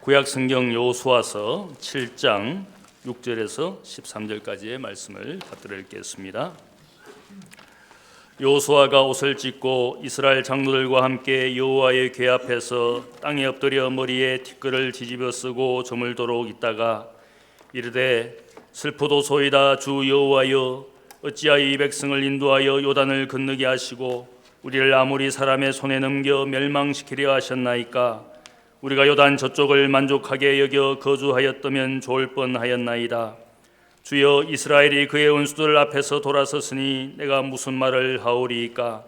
구약 성경 여호수아서 7장 6절에서 13절까지의 말씀을 받들어 읽겠습니다. 여호수아가 옷을 찢고 이스라엘 장로들과 함께 여호와의 궤 앞에서 땅에 엎드려 머리에 티끌을 뒤집어 쓰고 저물도록 있다가 이르되 슬프도소이다 주 여호와여 어찌하여 이 백성을 인도하여 요단을 건너게 하시고 우리를 아모리 사람의 손에 넘겨 멸망시키려 하셨나이까. 우리가 요단 저쪽을 만족하게 여겨 거주하였다면 좋을 뻔하였나이다. 주여 이스라엘이 그의 원수들 앞에서 돌아섰으니 내가 무슨 말을 하오리이까.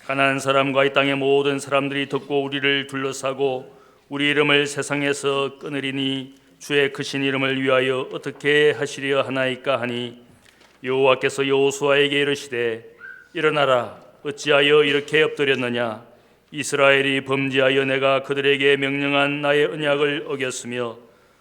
가나안 사람과 이 땅의 모든 사람들이 듣고 우리를 둘러싸고 우리 이름을 세상에서 끊으리니 주의 크신 이름을 위하여 어떻게 하시려 하나이까 하니 여호와께서 여호수아에게 이르시되 일어나라 어찌하여 이렇게 엎드렸느냐. 이스라엘이 범죄하여 내가 그들에게 명령한 나의 언약을 어겼으며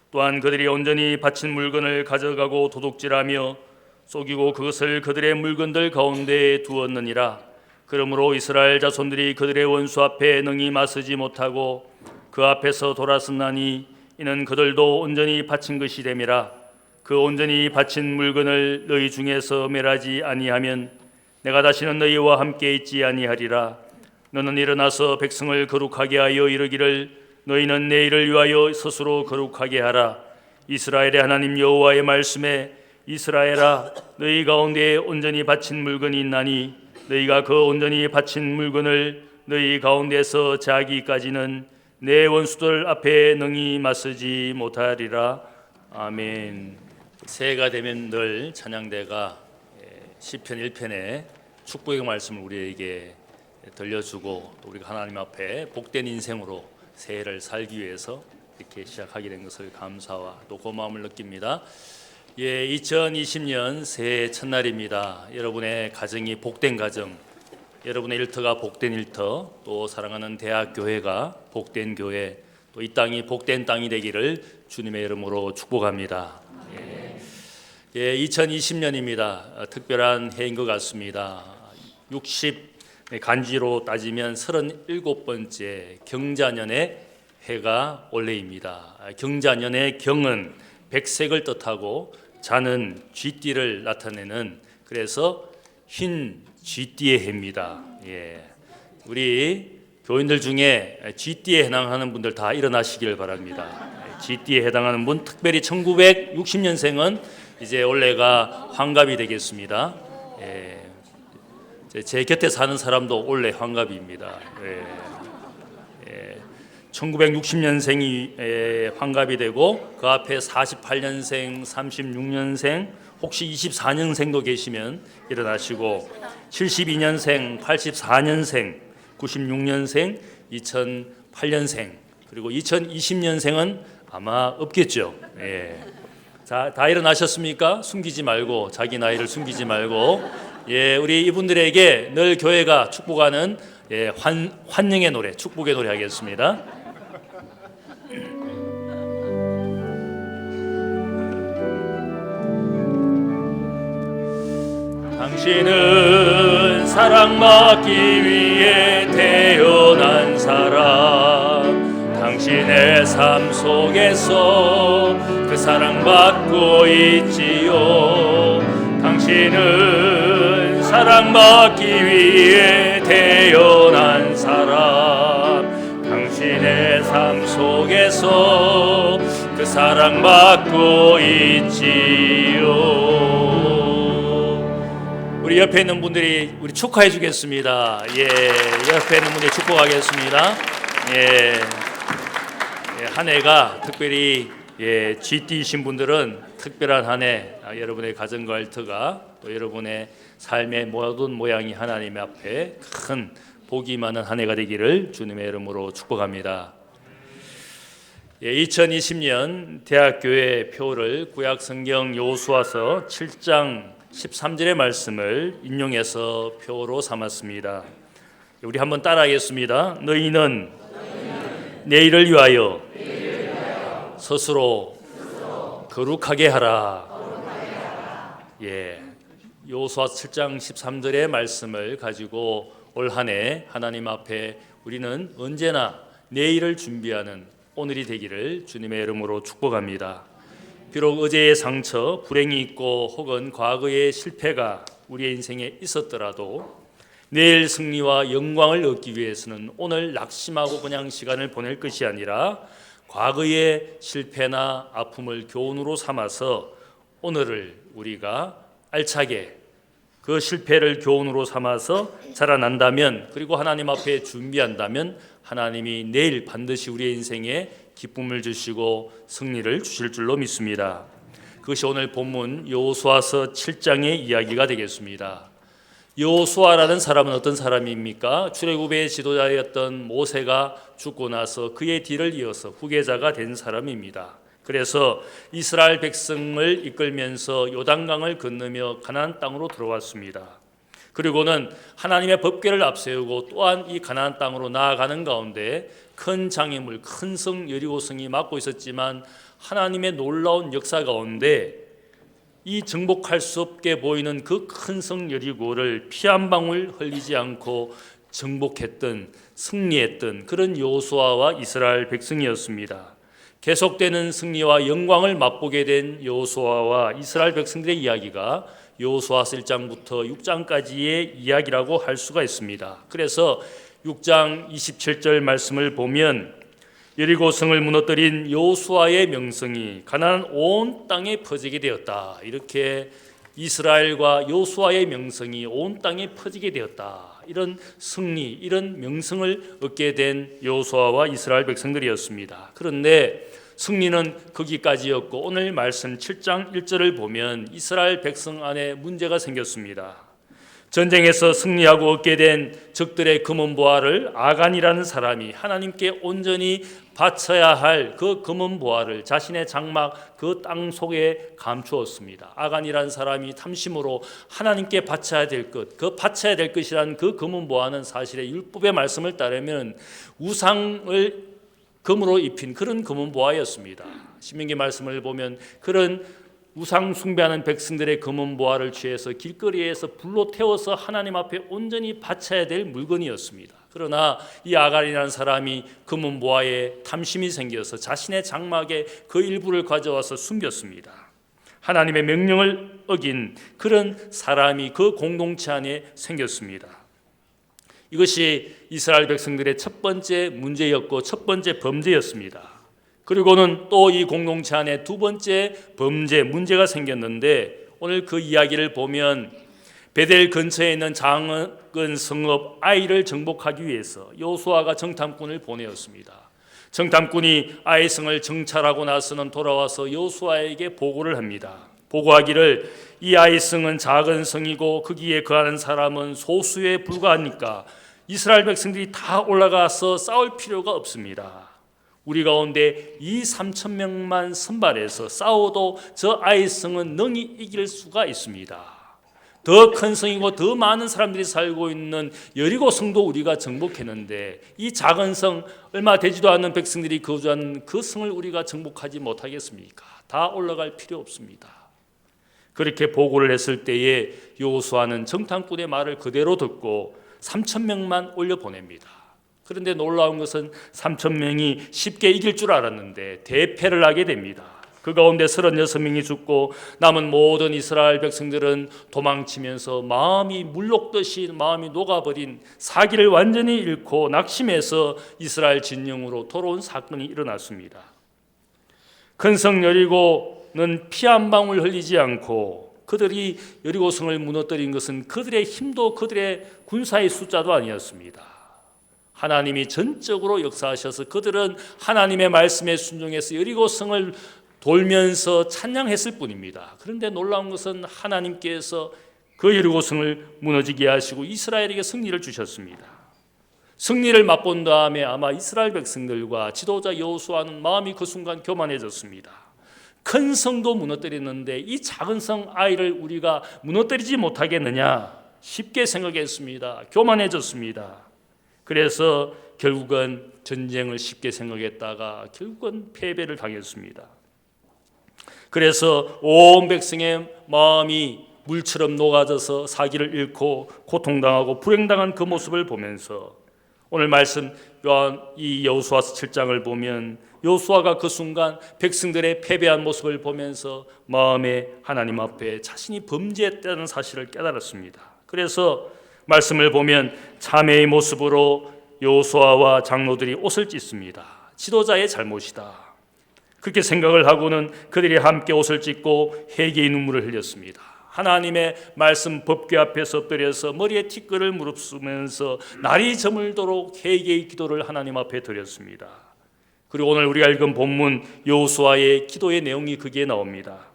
또한 그들이 온전히 바친 물건을 가져가고 도둑질하며 속이고 그것을 그들의 물건들 가운데에 두었느니라. 그러므로 이스라엘 자손들이 그들의 원수 앞에 능히 맞서지 못하고 그 앞에서 돌아섰나니 이는 그들도 온전히 바친 것이 됨이라. 그 온전히 바친 물건을 너희 중에서 멸하지 아니하면 내가 다시는 너희와 함께 있지 아니하리라. 너는 일어나서 백성을 거룩하게 하여 이르기를 너희는 내 일을 위하여 스스로 거룩하게 하라. 이스라엘의 하나님 여호와의 말씀에 이스라엘아 너희 가운데에 온전히 바친 물건이 있나니 너희가 그 온전히 바친 물건을 너희 가운데서 자기까지는 내 원수들 앞에 능히 맞서지 못하리라. 아멘. 새해가 되면 늘 찬양대가 시편 1편의 축복의 말씀을 우리에게 들려주고 또 우리가 하나님 앞에 복된 인생으로 새해를 살기 위해서 이렇게 시작하게 된 것을 감사와 또 고마움을 느낍니다. 2020년 새해 첫날입니다. 여러분의 가정이 복된 가정, 여러분의 일터가 복된 일터, 또 사랑하는 대학교회가 복된 교회, 또 이 땅이 복된 땅이 되기를 주님의 이름으로 축복합니다. 2020년입니다. 특별한 해인 것 같습니다. 60 간지로 따지면 37번째 경자년의 해가 올해입니다. 경자년의 경은 백색을 뜻하고 자는 쥐띠를 나타내는, 그래서 흰 쥐띠의 해입니다. 우리 교인들 중에 쥐띠에 해당하는 분들 다 일어나시길 바랍니다. 쥐띠에 해당하는 분, 특별히 1960년생은 이제 올해가 환갑이 되겠습니다. 제 곁에 사는 사람도 올해 환갑입니다. 1960년생이 환갑이 되고 그 앞에 48년생, 36년생, 혹시 24년생도 계시면 일어나시고 72년생, 84년생, 96년생, 2008년생, 그리고 2020년생은 아마 없겠죠. 자, 다 일어나셨습니까? 숨기지 말고, 자기 나이를 숨기지 말고, 우리 이분들에게 늘 교회가 축복하는 환영의 노래, 축복의 노래 하겠습니다. 당신은 사랑받기 위해 태어난 사람, 당신의 삶 속에서 그 사랑받고 있지요. 당신은 사랑받기 위해 태어난 사람, 당신의 삶 속에서 그 사랑받고 있지요. 우리 옆에 있는 분들이 우리 축하해 주겠습니다. 옆에 있는 분들이 축복하겠습니다. 한 해가 특별히 쥐띠이신 분들은 특별한 한 해, 여러분의 가정과 일터가 또 여러분의 삶의 모든 모양이 하나님 앞에 큰 복이 많은 한 해가 되기를 주님의 이름으로 축복합니다. 2020년 대학교회 표를 구약 성경 여호수아서 7장 13절의 말씀을 인용해서 표로 삼았습니다. 우리 한번 따라하겠습니다. 너희는 내 일을 위하여 스스로 거룩하게 하라. 여호수아 7장 13절의 말씀을 가지고 올 한 해 하나님 앞에 우리는 언제나 내일을 준비하는 오늘이 되기를 주님의 이름으로 축복합니다. 비록 어제의 상처, 불행이 있고 혹은 과거의 실패가 우리의 인생에 있었더라도 내일 승리와 영광을 얻기 위해서는 오늘 낙심하고 그냥 시간을 보낼 것이 아니라 과거의 실패나 아픔을 교훈으로 삼아서 오늘을 우리가 알차게 그 실패를 교훈으로 삼아서 자라난다면, 그리고 하나님 앞에 준비한다면 하나님이 내일 반드시 우리의 인생에 기쁨을 주시고 승리를 주실 줄로 믿습니다. 그것이 오늘 본문 여호수아서 7장의 이야기가 되겠습니다. 여호수아라는 사람은 어떤 사람입니까? 출애굽의 지도자였던 모세가 죽고 나서 그의 뒤를 이어서 후계자가 된 사람입니다. 그래서 이스라엘 백성을 이끌면서 요단강을 건너며 가나안 땅으로 들어왔습니다. 그리고는 하나님의 법궤를 앞세우고 또한 이 가나안 땅으로 나아가는 가운데 큰 장애물, 큰 성 여리고성이 막고 있었지만 하나님의 놀라운 역사 가운데 이 정복할 수 없게 보이는 그 큰 성 여리고를 피 한 방울 흘리지 않고 정복했던, 승리했던 그런 여호수아와 이스라엘 백성이었습니다. 계속되는 승리와 영광을 맛보게 된 여호수아와 이스라엘 백성들의 이야기가 여호수아서 1장부터 6장까지의 이야기라고 할 수가 있습니다. 그래서 6장 27절 말씀을 보면 여리고성을 무너뜨린 여호수아의 명성이 가나안 온 땅에 퍼지게 되었다. 이렇게 이스라엘과 여호수아의 명성이 온 땅에 퍼지게 되었다. 이런 승리, 이런 명성을 얻게 된 여호수아와 이스라엘 백성들이었습니다. 그런데 승리는 거기까지였고 오늘 말씀 7장 1절을 보면 이스라엘 백성 안에 문제가 생겼습니다. 전쟁에서 승리하고 얻게 된 적들의 금은보화를 아간이라는 사람이 하나님께 온전히 바쳐야 할 그 금은보화를 자신의 장막 그 땅 속에 감추었습니다. 아간이라는 사람이 탐심으로 하나님께 바쳐야 될 것, 그 바쳐야 될 것이란 그 금은보화는 사실의 율법의 말씀을 따르면 우상을 금으로 입힌 그런 금은보화였습니다. 신명기 말씀을 보면 그런 우상 숭배하는 백성들의 금은보화를 취해서 길거리에서 불로 태워서 하나님 앞에 온전히 바쳐야 될 물건이었습니다. 그러나 이 아간이라는 사람이 금은보화에 탐심이 생겨서 자신의 장막에 그 일부를 가져와서 숨겼습니다. 하나님의 명령을 어긴 그런 사람이 그 공동체 안에 생겼습니다. 이것이 이스라엘 백성들의 첫 번째 문제였고 첫 번째 범죄였습니다. 그리고는 또 이 공동체 안에 두 번째 범죄, 문제가 생겼는데 오늘 그 이야기를 보면 베델 근처에 있는 작은 성읍 아이를 정복하기 위해서 여호수아가 정탐꾼을 보내었습니다. 정탐꾼이 아이 성을 정찰하고 나서는 돌아와서 여호수아에게 보고를 합니다. 보고하기를 이 아이 성은 작은 성이고 거기에 거하는 사람은 소수에 불과하니까 이스라엘 백성들이 다 올라가서 싸울 필요가 없습니다. 우리 가운데 이 3,000명만 선발해서 싸워도 저 아이성은 능히 이길 수가 있습니다. 더 큰 성이고 더 많은 사람들이 살고 있는 여리고 성도 우리가 정복했는데 이 작은 성, 얼마 되지도 않는 백성들이 거주하는 그 성을 우리가 정복하지 못하겠습니까? 다 올라갈 필요 없습니다. 그렇게 보고를 했을 때에 여호수아는 정탐꾼의 말을 그대로 듣고 3,000명만 올려보냅니다. 그런데 놀라운 것은 3,000명이 쉽게 이길 줄 알았는데 대패를 하게 됩니다. 그 가운데 36명이 죽고 남은 모든 이스라엘 백성들은 도망치면서 마음이 물녹듯이 마음이 녹아버린, 사기를 완전히 잃고 낙심해서 이스라엘 진영으로 돌아온 사건이 일어났습니다. 큰 성 여리고는 피 한 방울 흘리지 않고 그들이 여리고성을 무너뜨린 것은 그들의 힘도 그들의 군사의 숫자도 아니었습니다. 하나님이 전적으로 역사하셔서 그들은 하나님의 말씀에 순종해서 여리고성을 돌면서 찬양했을 뿐입니다. 그런데 놀라운 것은 하나님께서 그 여리고성을 무너지게 하시고 이스라엘에게 승리를 주셨습니다. 승리를 맛본 다음에 아마 이스라엘 백성들과 지도자 여호수아는 마음이 그 순간 교만해졌습니다. 큰 성도 무너뜨리는데 이 작은 성 아이를 우리가 무너뜨리지 못하겠느냐 쉽게 생각했습니다. 교만해졌습니다. 그래서 결국은 전쟁을 쉽게 생각했다가 결국은 패배를 당했습니다. 그래서 온 백성의 마음이 물처럼 녹아져서 사기를 잃고 고통당하고 불행당한 그 모습을 보면서 오늘 말씀 이 여호수아서 7장을 보면 여호수아가 그 순간 백성들의 패배한 모습을 보면서 마음에 하나님 앞에 자신이 범죄했다는 사실을 깨달았습니다. 그래서 말씀을 보면 참회의 모습으로 여호수아와 장로들이 옷을 찢습니다. 지도자의 잘못이다. 그렇게 생각을 하고는 그들이 함께 옷을 찢고 회개의 눈물을 흘렸습니다. 하나님의 말씀 법궤 앞에서 엎드려서 머리에 티끌을 무릅쓰면서 날이 저물도록 회개의 기도를 하나님 앞에 드렸습니다. 그리고 오늘 우리가 읽은 본문 여호수아의 기도의 내용이 거기에 나옵니다.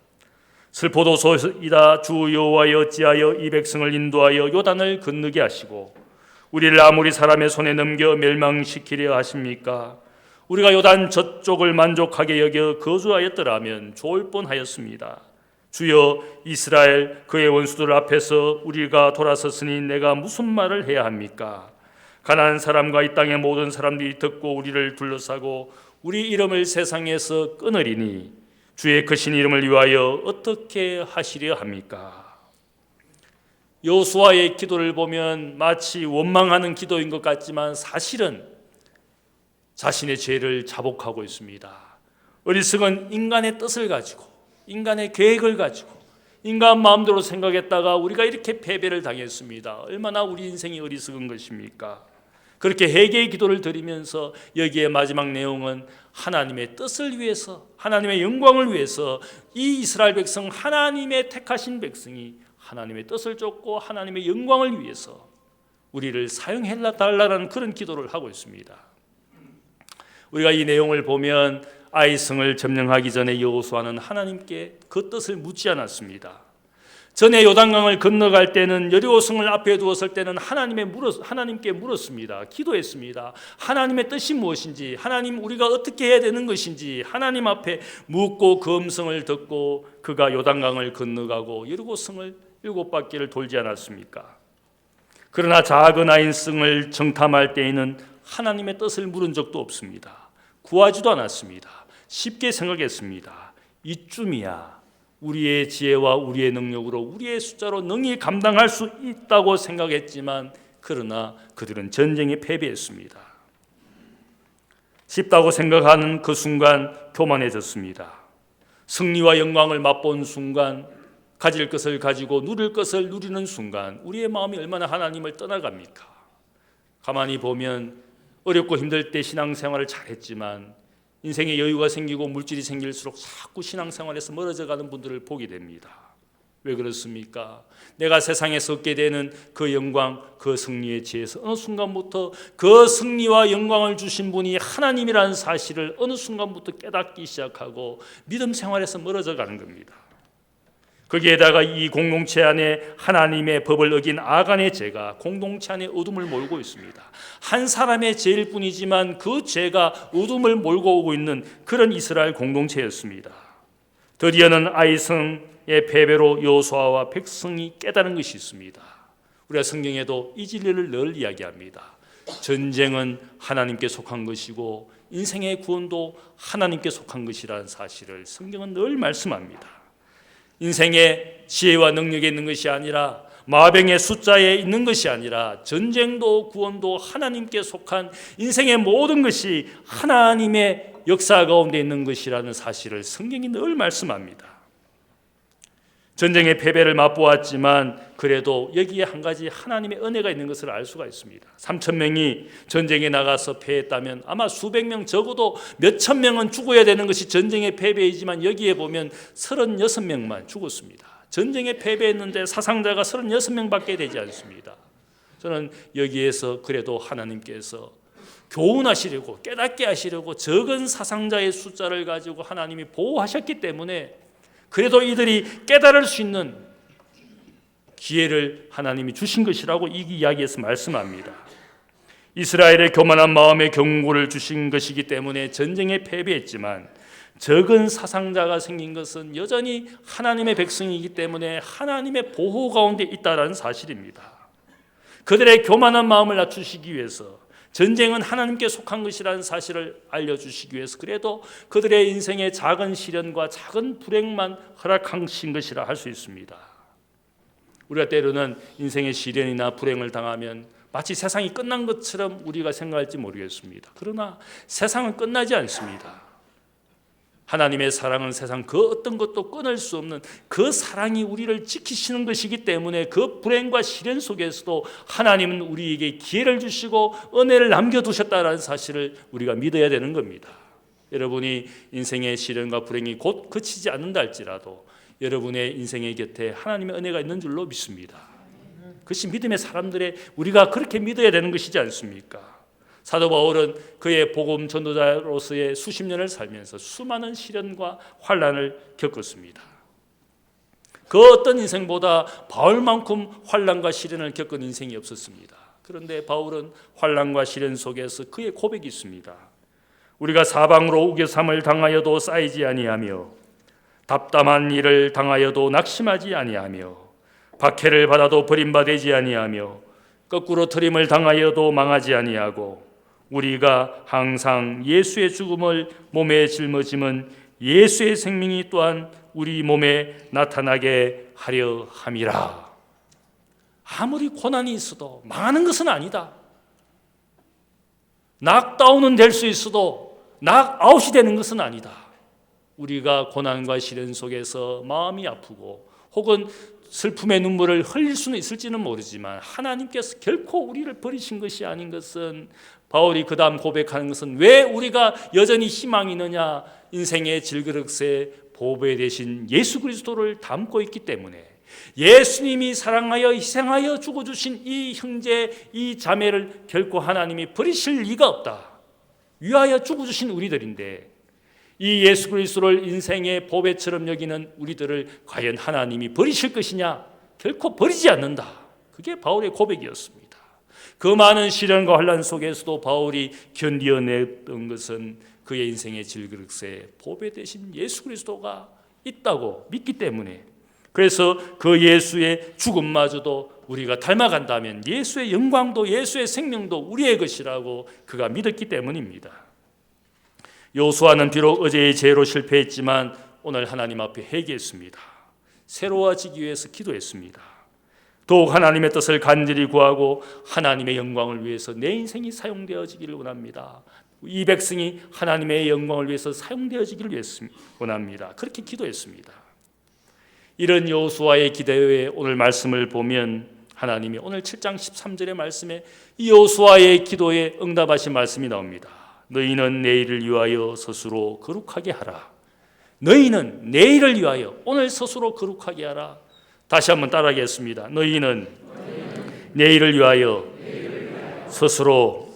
슬포도소이다. 주 여호와여, 어찌하여 이 백성을 인도하여 요단을 건너게 하시고 우리를 아무리 사람의 손에 넘겨 멸망시키려 하십니까? 우리가 요단 저쪽을 만족하게 여겨 거주하였더라면 좋을 뻔하였습니다. 주여, 이스라엘 그의 원수들 앞에서 우리가 돌아섰으니 내가 무슨 말을 해야 합니까? 가나안 사람과 이 땅의 모든 사람들이 듣고 우리를 둘러싸고 우리 이름을 세상에서 끊으리니 주의 크신 이름을 위하여 어떻게 하시려 합니까? 여호수아의 기도를 보면 마치 원망하는 기도인 것 같지만 사실은 자신의 죄를 자복하고 있습니다. 어리석은 인간의 뜻을 가지고, 인간의 계획을 가지고, 인간 마음대로 생각했다가 우리가 이렇게 패배를 당했습니다. 얼마나 우리 인생이 어리석은 것입니까? 그렇게 회개의 기도를 드리면서 여기에 마지막 내용은 하나님의 뜻을 위해서, 하나님의 영광을 위해서 이 이스라엘 백성, 하나님의 택하신 백성이 하나님의 뜻을 쫓고 하나님의 영광을 위해서 우리를 사용해달라는 그런 기도를 하고 있습니다. 우리가 이 내용을 보면 아이성을 점령하기 전에 여호수아는 하나님께 그 뜻을 묻지 않았습니다. 전에 요단강을 건너갈 때는 여리고성을 앞에 두었을 때는 하나님께 물었습니다. 기도했습니다. 하나님의 뜻이 무엇인지, 하나님 우리가 어떻게 해야 되는 것인지 하나님 앞에 묻고 그 음성을 듣고 그가 요단강을 건너가고 여리고성을 7바퀴를 돌지 않았습니까? 그러나 작은 아이성을 정탐할 때에는 하나님의 뜻을 물은 적도 없습니다. 구하지도 않았습니다. 쉽게 생각했습니다. 이쯤이야 우리의 지혜와 우리의 능력으로 우리의 숫자로 능히 감당할 수 있다고 생각했지만 그러나 그들은 전쟁에 패배했습니다. 쉽다고 생각하는 그 순간 교만해졌습니다. 승리와 영광을 맛본 순간, 가질 것을 가지고 누릴 것을 누리는 순간 우리의 마음이 얼마나 하나님을 떠나갑니까? 가만히 보면 어렵고 힘들 때 신앙생활을 잘했지만 인생에 여유가 생기고 물질이 생길수록 자꾸 신앙생활에서 멀어져가는 분들을 보게 됩니다. 왜 그렇습니까? 내가 세상에서 얻게 되는 그 영광, 그 승리의 지혜에서 어느 순간부터 그 승리와 영광을 주신 분이 하나님이라는 사실을 어느 순간부터 깨닫기 시작하고 믿음 생활에서 멀어져 가는 겁니다. 거기에다가 이 공동체 안에 하나님의 법을 어긴 아간의 죄가 공동체 안에 어둠을 몰고 있습니다. 한 사람의 죄일 뿐이지만 그 죄가 어둠을 몰고 오고 있는 그런 이스라엘 공동체였습니다. 드디어는 아이성의 패배로 여호수아와 백성이 깨달은 것이 있습니다. 우리가 성경에도 이 진리를 늘 이야기합니다. 전쟁은 하나님께 속한 것이고 인생의 구원도 하나님께 속한 것이라는 사실을 성경은 늘 말씀합니다. 인생의 지혜와 능력에 있는 것이 아니라 마병의 숫자에 있는 것이 아니라 전쟁도 구원도 하나님께 속한 인생의 모든 것이 하나님의 역사 가운데 있는 것이라는 사실을 성경이 늘 말씀합니다. 전쟁의 패배를 맛보았지만 그래도 여기에 한 가지 하나님의 은혜가 있는 것을 알 수가 있습니다. 3,000명이 전쟁에 나가서 패했다면 아마 수백 명, 적어도 몇천 명은 죽어야 되는 것이 전쟁의 패배이지만 여기에 보면 36명만 죽었습니다. 전쟁에 패배했는데 사상자가 36명밖에 되지 않습니다. 저는 여기에서 그래도 하나님께서 교훈하시려고, 깨닫게 하시려고 적은 사상자의 숫자를 가지고 하나님이 보호하셨기 때문에 그래도 이들이 깨달을 수 있는 기회를 하나님이 주신 것이라고 이 이야기에서 말씀합니다. 이스라엘의 교만한 마음에 경고를 주신 것이기 때문에 전쟁에 패배했지만 적은 사상자가 생긴 것은 여전히 하나님의 백성이기 때문에 하나님의 보호 가운데 있다는 사실입니다. 그들의 교만한 마음을 낮추시기 위해서 전쟁은 하나님께 속한 것이라는 사실을 알려주시기 위해서 그래도 그들의 인생의 작은 시련과 작은 불행만 허락하신 것이라 할 수 있습니다. 우리가 때로는 인생의 시련이나 불행을 당하면 마치 세상이 끝난 것처럼 우리가 생각할지 모르겠습니다. 그러나 세상은 끝나지 않습니다. 하나님의 사랑은 세상 그 어떤 것도 끊을 수 없는 그 사랑이 우리를 지키시는 것이기 때문에 그 불행과 시련 속에서도 하나님은 우리에게 기회를 주시고 은혜를 남겨두셨다는 사실을 우리가 믿어야 되는 겁니다. 여러분이 인생의 시련과 불행이 곧 그치지 않는다 할지라도 여러분의 인생의 곁에 하나님의 은혜가 있는 줄로 믿습니다. 그것이 믿음의 사람들의 우리가 그렇게 믿어야 되는 것이지 않습니까? 사도 바울은 그의 복음 전도자로서의 수십 년을 살면서 수많은 시련과 환난을 겪었습니다. 그 어떤 인생보다 바울만큼 환난과 시련을 겪은 인생이 없었습니다. 그런데 바울은 환난과 시련 속에서 그의 고백이 있습니다. 우리가 사방으로 우겨삼을 당하여도 쌓이지 아니하며 답답한 일을 당하여도 낙심하지 아니하며 박해를 받아도 버림받지 아니하며 거꾸로 트림을 당하여도 망하지 아니하고 우리가 항상 예수의 죽음을 몸에 짊어짐은 예수의 생명이 또한 우리 몸에 나타나게 하려 함이라. 아무리 고난이 있어도 망하는 것은 아니다. 낙다운은 될 수 있어도 낙아웃이 되는 것은 아니다. 우리가 고난과 시련 속에서 마음이 아프고 혹은 슬픔의 눈물을 흘릴 수는 있을지는 모르지만 하나님께서 결코 우리를 버리신 것이 아닌 것은 바울이 그 다음 고백하는 것은 왜 우리가 여전히 희망이 있느냐, 인생의 질그릇에 보배 되신 예수 그리스도를 담고 있기 때문에 예수님이 사랑하여 희생하여 죽어주신 이 형제 이 자매를 결코 하나님이 버리실 리가 없다. 위하여 죽어주신 우리들인데 이 예수 그리스도를 인생의 보배처럼 여기는 우리들을 과연 하나님이 버리실 것이냐? 결코 버리지 않는다. 그게 바울의 고백이었습니다. 그 많은 시련과 환난 속에서도 바울이 견디어냈던 것은 그의 인생의 질그릇에 보배 되신 예수 그리스도가 있다고 믿기 때문에, 그래서 그 예수의 죽음마저도 우리가 닮아간다면 예수의 영광도 예수의 생명도 우리의 것이라고 그가 믿었기 때문입니다. 요수아는 비록 어제의 죄로 실패했지만 오늘 하나님 앞에 회개했습니다. 새로워지기 위해서 기도했습니다. 더욱 하나님의 뜻을 간절히 구하고 하나님의 영광을 위해서 내 인생이 사용되어지기를 원합니다. 이 백성이 하나님의 영광을 위해서 사용되어지기를 원합니다. 그렇게 기도했습니다. 이런 여호수아의 기도에 오늘 말씀을 보면 하나님이 오늘 7장 13절의 말씀에 이 여호수아의 기도에 응답하신 말씀이 나옵니다. 너희는 내일을 위하여 스스로 거룩하게 하라. 너희는 내일을 위하여 오늘 스스로 거룩하게 하라. 다시 한번 따라하겠습니다. 너희는 내일을 위하여 스스로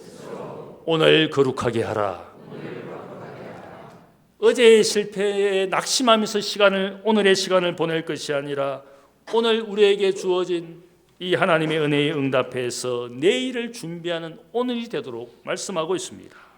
오늘 거룩하게 하라. 어제의 실패에 낙심하면서 오늘의 시간을 보낼 것이 아니라 오늘 우리에게 주어진 이 하나님의 은혜에 응답해서 내일을 준비하는 오늘이 되도록 말씀하고 있습니다.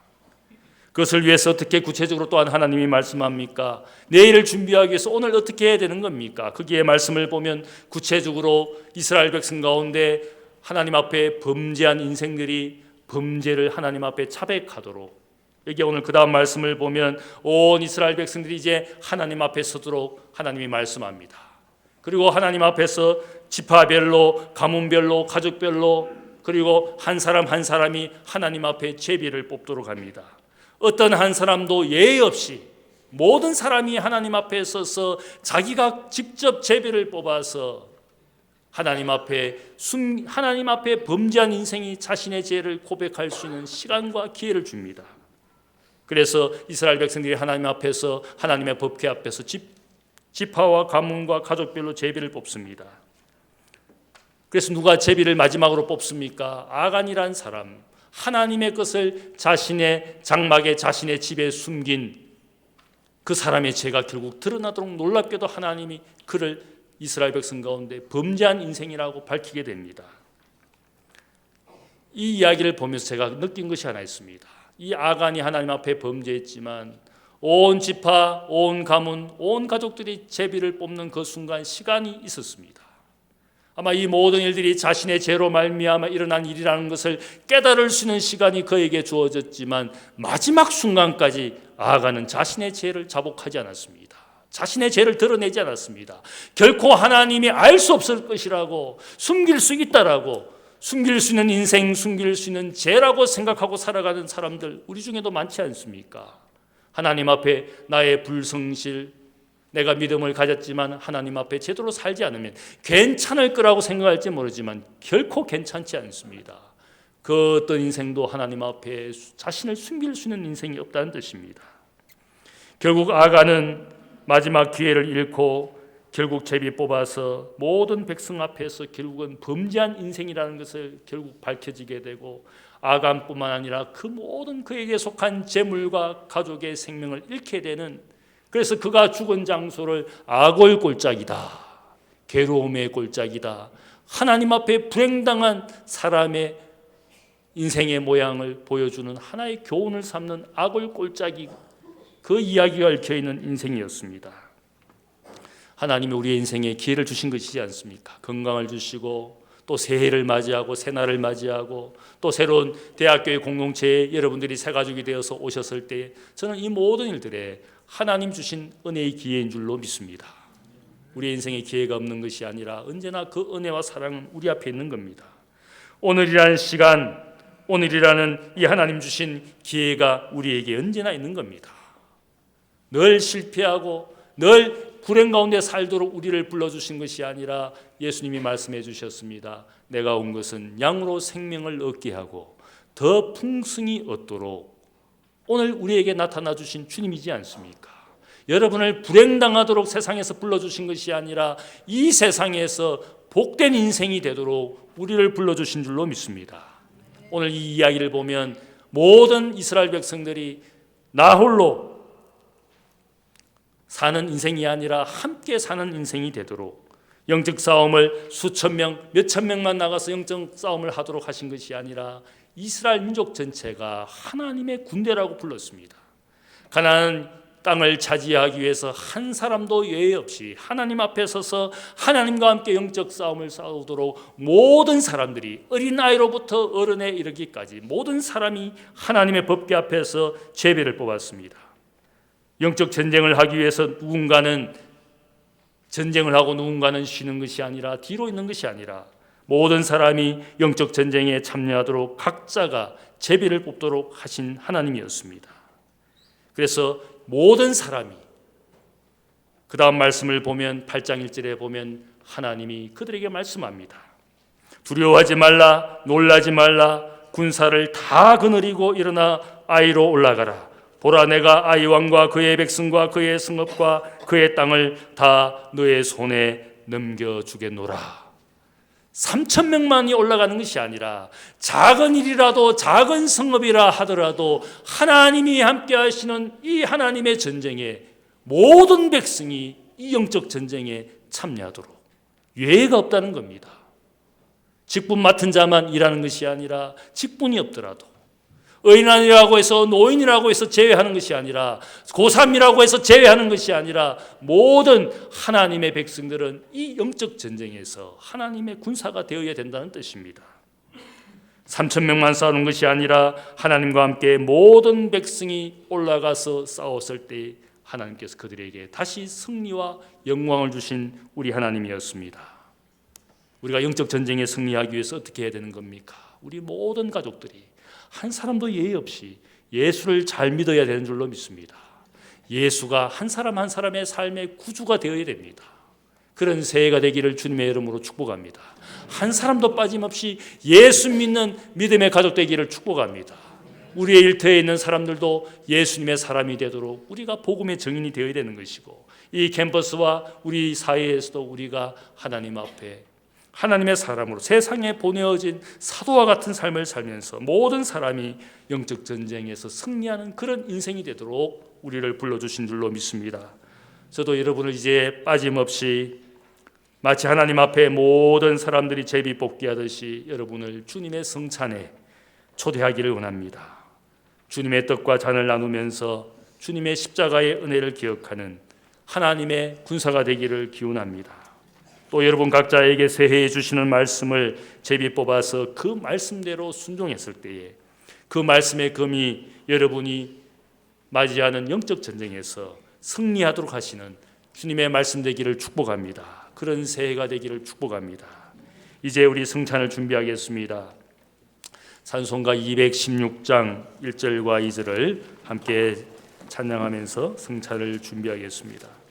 그것을 위해서 어떻게 구체적으로 또한 하나님이 말씀합니까? 내일을 준비하기 위해서 오늘 어떻게 해야 되는 겁니까? 거기에 말씀을 보면 구체적으로 이스라엘 백성 가운데 하나님 앞에 범죄한 인생들이 범죄를 하나님 앞에 자백하도록, 여기 오늘 그 다음 말씀을 보면 온 이스라엘 백성들이 이제 하나님 앞에 서도록 하나님이 말씀합니다. 그리고 하나님 앞에서 지파별로, 가문별로, 가족별로, 그리고 한 사람 한 사람이 하나님 앞에 제비를 뽑도록 합니다. 어떤 한 사람도 예의 없이 모든 사람이 하나님 앞에 서서 자기가 직접 제비를 뽑아서 하나님 앞에 범죄한 인생이 자신의 죄를 고백할 수 있는 시간과 기회를 줍니다. 그래서 이스라엘 백성들이 하나님 앞에서, 하나님의 법궤 앞에서 지파와 가문과 가족별로 제비를 뽑습니다. 그래서 누가 제비를 마지막으로 뽑습니까? 아간이란 사람, 하나님의 것을 자신의 장막에, 자신의 집에 숨긴 그 사람의 죄가 결국 드러나도록 놀랍게도 하나님이 그를 이스라엘 백성 가운데 범죄한 인생이라고 밝히게 됩니다. 이 이야기를 보면서 제가 느낀 것이 하나 있습니다. 이 아간이 하나님 앞에 범죄했지만 온 지파, 온 가문, 온 가족들이 제비를 뽑는 그 순간 시간이 있었습니다. 아마 이 모든 일들이 자신의 죄로 말미암아 일어난 일이라는 것을 깨달을 수 있는 시간이 그에게 주어졌지만 마지막 순간까지 아간은 자신의 죄를 자복하지 않았습니다. 자신의 죄를 드러내지 않았습니다. 결코 하나님이 알 수 없을 것이라고, 숨길 수 있다라고, 숨길 수 있는 인생, 숨길 수 있는 죄라고 생각하고 살아가는 사람들 우리 중에도 많지 않습니까? 하나님 앞에 나의 불성실, 내가 믿음을 가졌지만 하나님 앞에 제대로 살지 않으면 괜찮을 거라고 생각할지 모르지만 결코 괜찮지 않습니다. 그 어떤 인생도 하나님 앞에 자신을 숨길 수 있는 인생이 없다는 뜻입니다. 결국 아간은 마지막 기회를 잃고 결국 제비 뽑아서 모든 백성 앞에서 결국은 범죄한 인생이라는 것을 결국 밝혀지게 되고 아간뿐만 아니라 그 모든 그에게 속한 재물과 가족의 생명을 잃게 되는, 그래서 그가 죽은 장소를 악을 골짜기다, 괴로움의 골짜기다, 하나님 앞에 불행당한 사람의 인생의 모양을 보여주는 하나의 교훈을 삼는 악을 골짜기, 그 이야기가 얽혀있는 인생이었습니다. 하나님이 우리의 인생에 기회를 주신 것이지 않습니까? 건강을 주시고 또 새해를 맞이하고 새날을 맞이하고 또 새로운 대학교의 공동체에 여러분들이 새가족이 되어서 오셨을 때 저는 이 모든 일들에 하나님 주신 은혜의 기회인 줄로 믿습니다. 우리의 인생에 기회가 없는 것이 아니라 언제나 그 은혜와 사랑은 우리 앞에 있는 겁니다. 오늘이라는 시간, 오늘이라는 이 하나님 주신 기회가 우리에게 언제나 있는 겁니다. 늘 실패하고 늘 불행 가운데 살도록 우리를 불러주신 것이 아니라 예수님이 말씀해 주셨습니다. 내가 온 것은 양으로 생명을 얻게 하고 더 풍성히 얻도록 오늘 우리에게 나타나 주신 주님이지 않습니까? 여러분을 불행당하도록 세상에서 불러주신 것이 아니라 이 세상에서 복된 인생이 되도록 우리를 불러주신 줄로 믿습니다. 오늘 이 이야기를 보면 모든 이스라엘 백성들이 나 홀로 사는 인생이 아니라 함께 사는 인생이 되도록 영적 싸움을 수천 명, 몇천 명만 나가서 영적 싸움을 하도록 하신 것이 아니라 이스라엘 민족 전체가 하나님의 군대라고 불렀습니다. 가나안 땅을 차지하기 위해서 한 사람도 예외 없이 하나님 앞에 서서 하나님과 함께 영적 싸움을 싸우도록 모든 사람들이 어린아이로부터 어른에 이르기까지 모든 사람이 하나님의 법궤 앞에서 제비를 뽑았습니다. 영적 전쟁을 하기 위해서 누군가는 전쟁을 하고 누군가는 쉬는 것이 아니라 뒤로 있는 것이 아니라 모든 사람이 영적 전쟁에 참여하도록 각자가 제비를 뽑도록 하신 하나님이었습니다. 그래서 모든 사람이 그 다음 말씀을 보면 8장 1절에 보면 하나님이 그들에게 말씀합니다. 두려워하지 말라, 놀라지 말라, 군사를 다 거느리고 일어나 아이로 올라가라. 보라, 내가 아이 왕과 그의 백성과 그의 성읍과 그의 땅을 다 너의 손에 넘겨주겠노라. 3,000명만이 올라가는 것이 아니라 작은 일이라도 작은 성읍이라 하더라도 하나님이 함께 하시는 이 하나님의 전쟁에 모든 백성이 이 영적 전쟁에 참여하도록 예외가 없다는 겁니다. 직분 맡은 자만 일하는 것이 아니라 직분이 없더라도 의인이라고 해서 노인이라고 해서 제외하는 것이 아니라 고3이라고 해서 제외하는 것이 아니라 모든 하나님의 백성들은 이 영적 전쟁에서 하나님의 군사가 되어야 된다는 뜻입니다. 3,000명만 싸우는 것이 아니라 하나님과 함께 모든 백성이 올라가서 싸웠을 때 하나님께서 그들에게 다시 승리와 영광을 주신 우리 하나님이었습니다. 우리가 영적 전쟁에 승리하기 위해서 어떻게 해야 되는 겁니까? 우리 모든 가족들이 한 사람도 예의 없이 예수를 잘 믿어야 되는 줄로 믿습니다. 예수가 한 사람 한 사람의 삶의 구주가 되어야 됩니다. 그런 새해가 되기를 주님의 이름으로 축복합니다. 한 사람도 빠짐없이 예수 믿는 믿음의 가족 되기를 축복합니다. 우리의 일터에 있는 사람들도 예수님의 사람이 되도록 우리가 복음의 증인이 되어야 되는 것이고, 이 캠퍼스와 우리 사회에서도 우리가 하나님 앞에 하나님의 사람으로 세상에 보내어진 사도와 같은 삶을 살면서 모든 사람이 영적 전쟁에서 승리하는 그런 인생이 되도록 우리를 불러주신 줄로 믿습니다. 저도 여러분을 이제 빠짐없이 마치 하나님 앞에 모든 사람들이 제비 뽑기 하듯이 여러분을 주님의 성찬에 초대하기를 원합니다. 주님의 떡과 잔을 나누면서 주님의 십자가의 은혜를 기억하는 하나님의 군사가 되기를 기원합니다. 또 여러분 각자에게 새해에 주시는 말씀을 제비 뽑아서 그 말씀대로 순종했을 때에 그 말씀의 금이 여러분이 맞이하는 영적 전쟁에서 승리하도록 하시는 주님의 말씀 되기를 축복합니다. 그런 새해가 되기를 축복합니다. 이제 우리 승찬을 준비하겠습니다. 찬송가 216장 1절과 2절을 함께 찬양하면서 승찬을 준비하겠습니다.